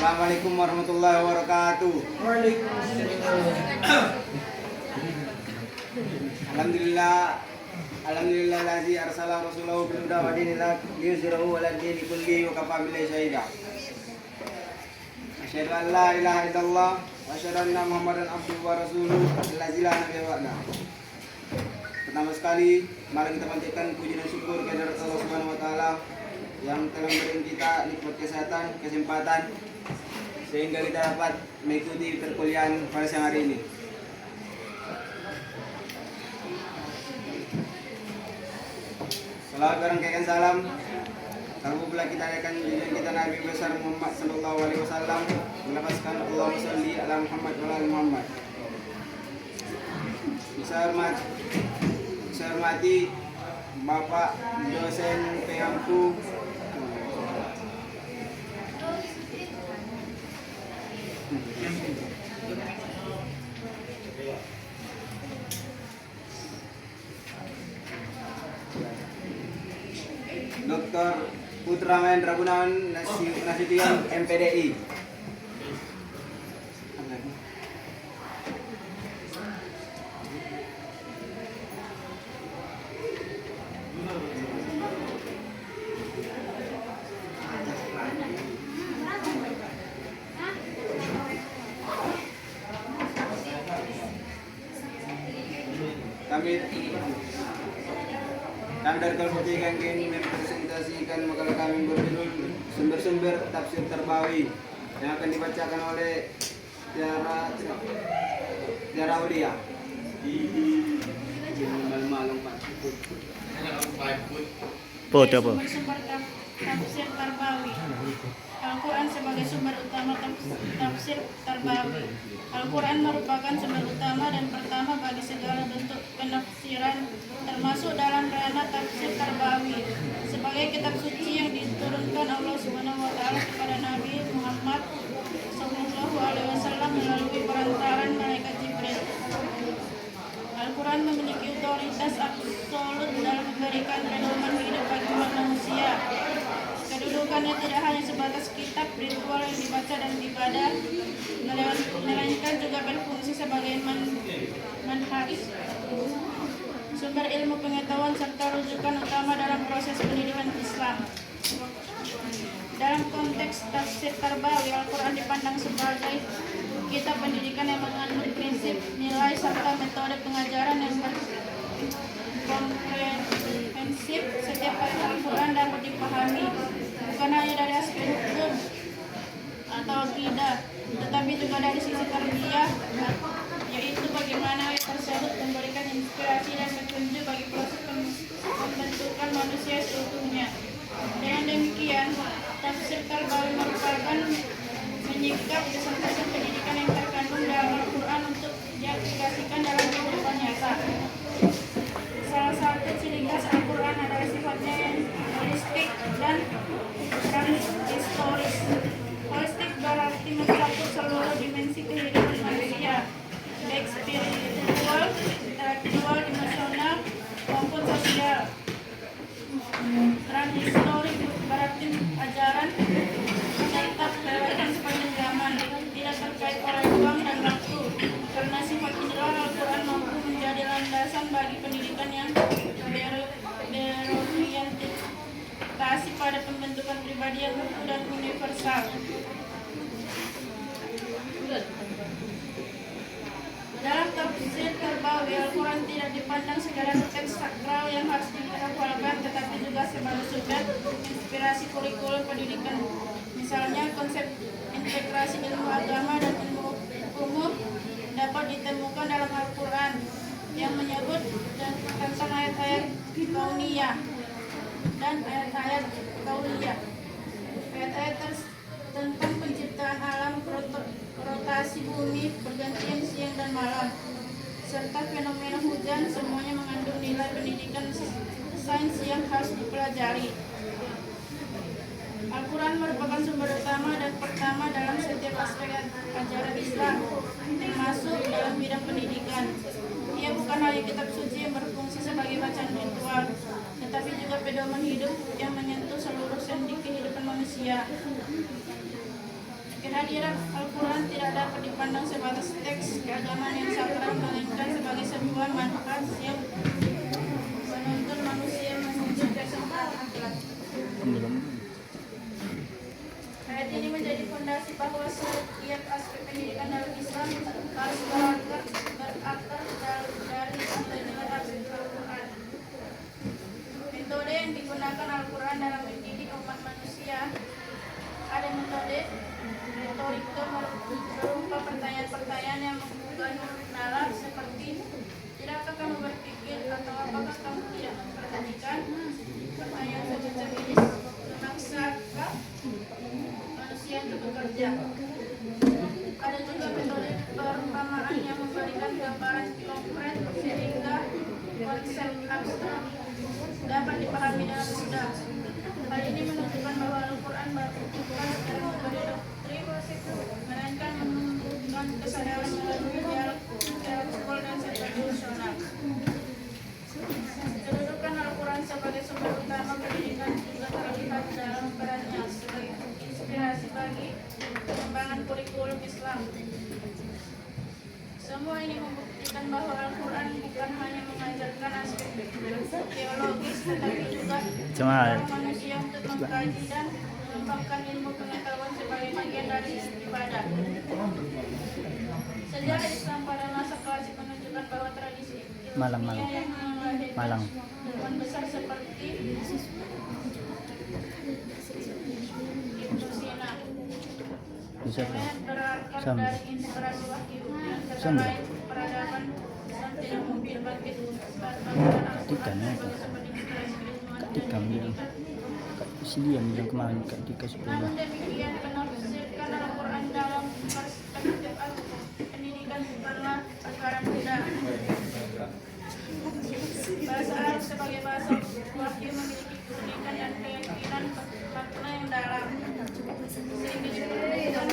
Assalamualaikum warahmatullahi wabarakatuh. Waalaikumsalam. Alhamdulillahi arsala rasulahu bil huda wa dinil haq liyuzhirahu 'ala dini kullihi wa kafa billahi shahida. Asyhadu an la ilaha illallah wa asyhadu anna Muhammadan abduhu wa rasuluhu allazi la nabiyya ba'da. Pertama sekali, mari kita panjatkan puji dan syukur kehadirat Allah Subhanahu wa taala yang telah memberi kita nikmat kesehatan, kesempatan sehingga kita dapat mengikuti perkuliahan pada siang hari ini. Salawat barangkaikan salam. Kamu pula kita akan junjungan kita Nabi besar Muhammad sallallahu alaihi wasallam, melapaskan Allahumma sholli ala Muhammad wa ala Muhammad. Saya hormati Bapak dosen PMku Dr. Putra Mahendra Gunawan Nasution MPDI. Kami dari Kalpoti ingin mempresentasikan makalah kami berjudul Sumber-sumber Tafsir Tarbawi yang akan dibacakan oleh Tiara Aulia. Sumber-sumber tafsir Tarbawi. Al-Quran sebagai sumber utama tafsir Tarbawi. Al-Quran merupakan sumber utama dan pertama bagi segala bentuk penafsiran, termasuk dalam ranah tafsir Tarbawi, sebagai kitab suci yang diturunkan Allah Subhanahu wa taala kepada Nabi Muhammad sallallahu alaihi wasallam melalui perantaran malaikat Jibril. Al-Quran memiliki otoritas absolut dalam memberikan pedoman hidup bagi umat manusia. Kedudukannya tidak hanya sebatas kitab ritual yang dibaca dan diibadah, melainkan juga berfungsi sebagai manhaj, sumber ilmu pengetahuan serta rujukan utama dalam proses pendidikan Islam. Dalam konteks tafsir Tarbawi, Al-Quran dipandang sebagai kitab pendidikan yang mengandung prinsip, nilai, serta metode pengajaran yang komprehensif. Setiap ayat Al-Quran dapat dipahami bukan hanya dari aspek hukum atau akidah, tetapi juga dari sisi tarbiyah, yaitu bagaimana ayat tersebut memberikan inspirasi dan petunjuk bagi proses pembentukan manusia seutuhnya. Dengan demikian, tafsir Tarbawi merupakan menyingkap pesan-pesan pendidikan yang terkandung dalam Al-Quran untuk diaplikasikan dalam kehidupan nyata. Salah satu ciri khas Al-Quran adalah sifatnya yang holistik dan transhistoris. Holistik berarti mencakup seluruh dimensi kehidupan manusia, baik spiritual, intelektual, emosional, maupun sosial. Transhistoris berarti ajaran tetap relevan sepanjang zaman, tidak terkait oleh ruang dan waktu. Karena sifat inilah Al-Quran mampu menjadi landasan bagi pendidikan yang berorientasi pada pembentukan pribadi yang utuh dan universal. Dalam tafsir Tarbawi, Al-Quran tidak dipandang sekedar teks sakral yang harus dihafalkan, tetapi juga sebagai sumber inspirasi kurikulum pendidikan. Misalnya, konsep integrasi ilmu agama dan ilmu umum dapat ditemukan dalam Al-Quran yang menyebut tentang ayat-ayat kauniyah dan ayat-ayat kauniyah. Ayat-ayat tentang penciptaan alam, rotasi bumi, pergantian siang dan malam, serta fenomena hujan, semuanya mengandung nilai pendidikan sains yang harus dipelajari. Al-Quran merupakan sumber utama dan pertama dalam setiap aspek ajaran Islam, termasuk dalam bidang pendidikan. Ia bukan hanya kitab suci yang berfungsi sebagai bacaan ritual, tetapi juga pedoman hidup yang menyentuh seluruh sendi kehidupan manusia. kira Al-Quran tidak dapat dipandang sebatas teks keagamaan yang sakral, melainkan sebagai sebuah manfaat yang menuntun manusia menuju kesempurnaan akhlak. Ayat ini menjadi fondasi bahwa setiap aspek pendidikan dalam Islam harus berakar dari Al-Quran. Metode yang digunakan Al-Quran dalam mendidik umat manusia ada metode retorika berupa pertanyaan-pertanyaan yang membuka nalar seperti tidakkah kamu berpikir atau apakah kamu tidak memperhatikan. Pertanyaan semacam ini memaksakah manusia untuk bekerja. Ada juga metode perumpamaan yang memberikan gambaran konkret sehingga konsep abstrak dapat dipahami dengan mudah. Hal ini menunjukkan bahwa Al-Quran bukan sekedar memberi doktrin, melainkan menumbuhkan kesadaran melalui dialog intelektual dan situasional. Kedudukan Al-Quran sebagai sumber utama pendidikan juga terlihat dalam perannya sebagai inspirasi bagi pengembangan kurikulum Islam. Semua ini membuktikan bahwa Al-Quran bukan hanya mengajarkan aspek teologis, tetapi juga mendorong manusia untuk mengkaji dan mengembangkan ilmu pengetahuan sebagai bagian dari ibadah. Sejarah Islam pada masa klasik menunjukkan bahwa tradisi ilmiah yang melahirkan ilmuwan besar seperti Ibnu Sina berakar dari inspirasi wahyu yang terkait peradaban Islam tidak mungkin bangkit bangkitan Al-Quran sebagai sumber inspirasi keilmuan dan pendidikan. Namun demikian, penafsiran Al-Quran dalam perspektif pendidikan bukanlah perkara mudah. Bahasa Arab sebagai bahasa wahyu memiliki keunikan dan keyakinan makna yang dalam, sehingga diperlukan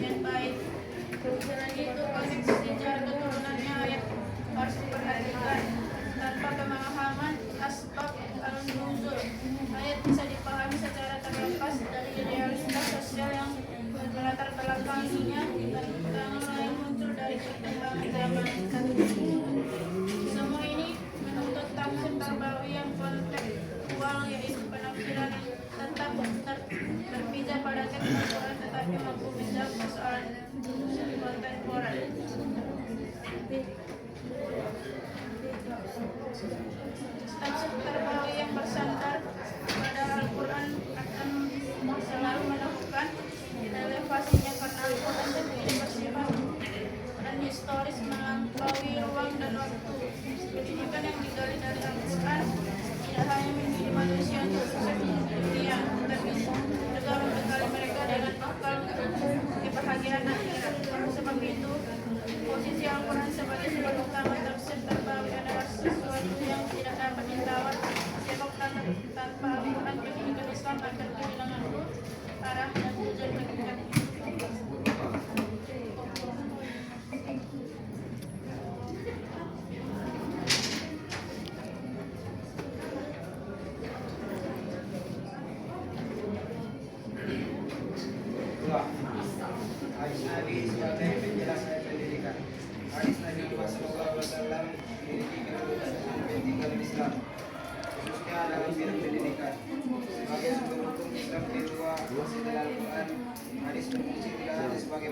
yang baik. Selain itu, konteks sejarah keturunannya ayat harus diperhatikan. Tanpa pemahaman asbab al-nuzul, ayat bisa dipahami secara terlepas dari realitas sosial yang melatar belakanginya, terutama yang muncul dari perkembangan zaman. Semua ini menuntut tafsir tarbawi yang kontekstual, yaitu penafsiran yang tetap berpijak pada teks Al-Quran tetapi mampu menjawab persoalan kontemporer. Tafsir tarbawi yang bersandar pada Al-Quran akan selalu menemukan elevasinya karena Al-Quran sendiri bersifat dan historis melampaui ruang dan waktu. Pendidikan yang digali dari Al-Quran tidak hanya mendidik manusia untuk sukses di dunia, tetapi juga membekali mereka dengan bekal kebahagiaan akhirat. Sebab itu, posisi Al-Quran sebagai sumber utama tafsir tarbawi adalah sesuatu yang tidak dapat ditawar. Sebab tanpa Al-Quran, pendidikan Islam akan kehilangan arah dan tujuan hakikat. Hadis Nabi sebagai penjelasan pendidikan. Hadis Nabi Sallallahu Alaihi Wasallam memiliki kedudukan penting dalam Islam, khususnya dalam bidang pendidikan. Sebagai sumber hukum Islam kedua setelah Al-Quran, hadis berfungsi tidak hanya sebagai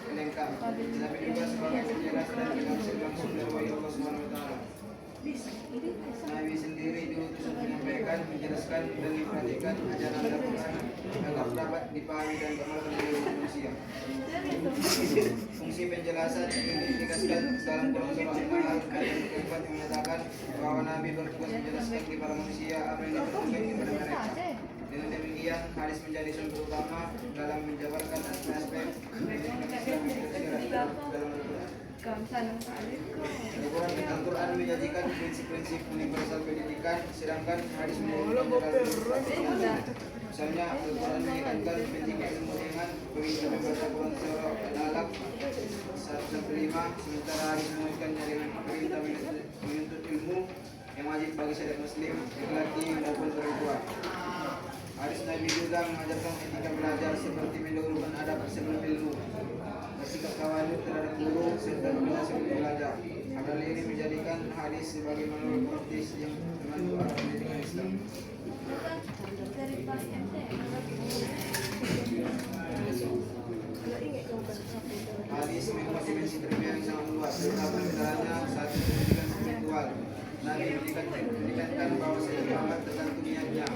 pelengkap, tetapi juga sebagai penjelas dan penafsir langsung dari wahyu Allah Subhanahu Wa Taala. Nabi sendiri diutus untuk menyampaikan, menjelaskan dan memperhatikan ajaran Al-Quran agar dapat dipahami dan diamalkan oleh manusia. Fungsi penjelasan ini ditegaskan dalam Quran surah Al-Nahl ayat 4 yang menyatakan bahwa Nabi bertugas menjelaskan kepada manusia apa yang diturunkan kepada mereka. Dengan demikian, hadis menjadi sumber utama dalam menjabarkan aspek pendidikan Islam yang tersirat dalam Al-Quran. Al-Quran menyajikan prinsip-prinsip universal pendidikan, sedangkan hadis menyajikan. Misalnya, Al-Quran mengingatkan pentingnya ilmu dengan perintah membaca Quran surah Al-Alaq 1-5, sementara hadis mengingatkannya dengan perintah menuntut ilmu yang wajib bagi setiap muslim, laki-laki maupun perempuan. Hadis Nabi juga mengajarkan etika belajar seperti mendahulukan adab sebelum ilmu, bersikap tawadhu terhadap guru serta berdoa sebelum belajar. Hal ini menjadikan hadis sebagai manual praktis yang mengandung arah pendidikan Islam. Hadis memiliki dimensi terbiang yang sangat luas, tetapi diantaranya satu pendidikan spiritual. Nabi mendikankan bahwa Muhammad tergantung niatnya.